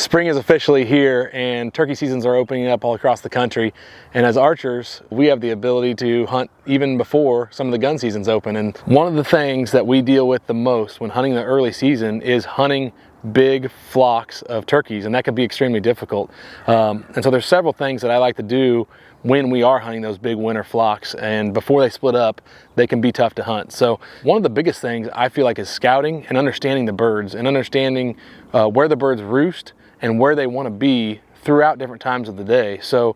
Spring is officially here and turkey seasons are opening up all across the country. And as archers, we have the ability to hunt even before some of the gun seasons open. And one of the things that we deal with the most when hunting the early season is hunting big flocks of turkeys, and that can be extremely difficult. And so there's several things that I like to do when we are hunting those big winter flocks, and before they split up, they can be tough to hunt. So one of the biggest things I feel like is scouting and understanding the birds and understanding where the birds roost and where they want to be throughout different times of the day. So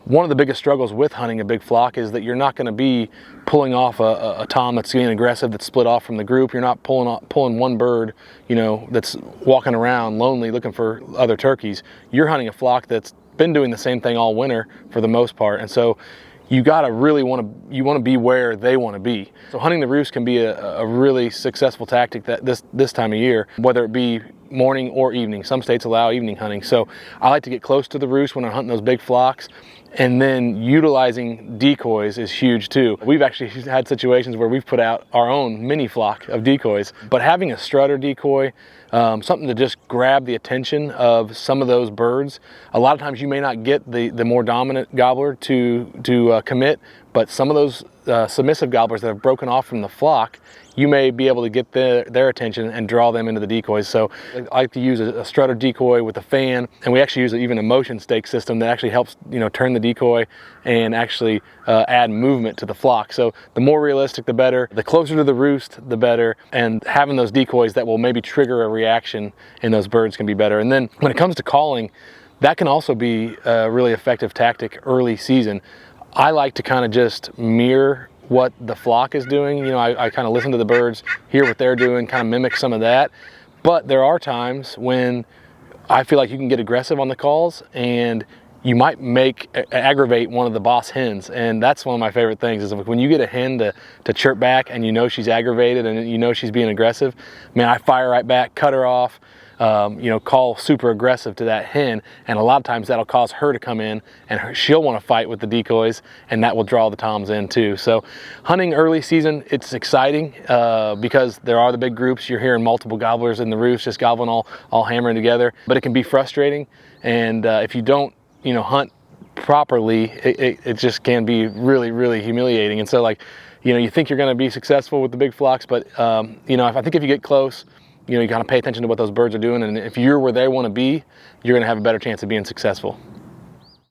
one of the biggest struggles with hunting a big flock is that you're not going to be pulling off a tom that's being aggressive, that's split off from the group. You're not pulling one bird, you know, that's walking around lonely looking for other turkeys. You're hunting a flock that's been doing the same thing all winter for the most part. And so you gotta really want to be where they want to be. So hunting the roost can be a really successful tactic that this time of year, whether it be morning or evening. Some states allow evening hunting. So I like to get close to the roost when I'm hunting those big flocks. And then utilizing decoys is huge too. We've actually had situations where we've put out our own mini flock of decoys, but having a strutter decoy, something to just grab the attention of some of those birds. A lot of times you may not get the more dominant gobbler to commit, but some of those submissive gobblers that have broken off from the flock, you may be able to get their attention and draw them into the decoys. So I like to use a strutter decoy with a fan, and we actually use even a motion stake system that actually helps, you know, turn the decoy and actually add movement to the flock. So the more realistic, the better. The closer to the roost, the better. And having those decoys that will maybe trigger a reaction in those birds can be better. And then when it comes to calling, that can also be a really effective tactic early season. I like to kind of just mirror what the flock is doing. You know, I kind of listen to the birds, hear what they're doing, kind of mimic some of that. But there are times when I feel like you can get aggressive on the calls and you might aggravate one of the boss hens. And that's one of my favorite things is when you get a hen to chirp back and you know she's aggravated and you know she's being aggressive, man, I fire right back, cut her off, you know, call super aggressive to that hen, and a lot of times that'll cause her to come in and she'll want to fight with the decoys, and that will draw the toms in too. So hunting early season, it's exciting because there are the big groups. You're hearing multiple gobblers in the roost just gobbling all hammering together, but it can be frustrating, and if you don't, you know, hunt properly, it just can be really, really humiliating. And so, like, you know, you think you're going to be successful with the big flocks, but you know, I think if you get close, you know, you kind of pay attention to what those birds are doing, and if you're where they want to be, you're going to have a better chance of being successful.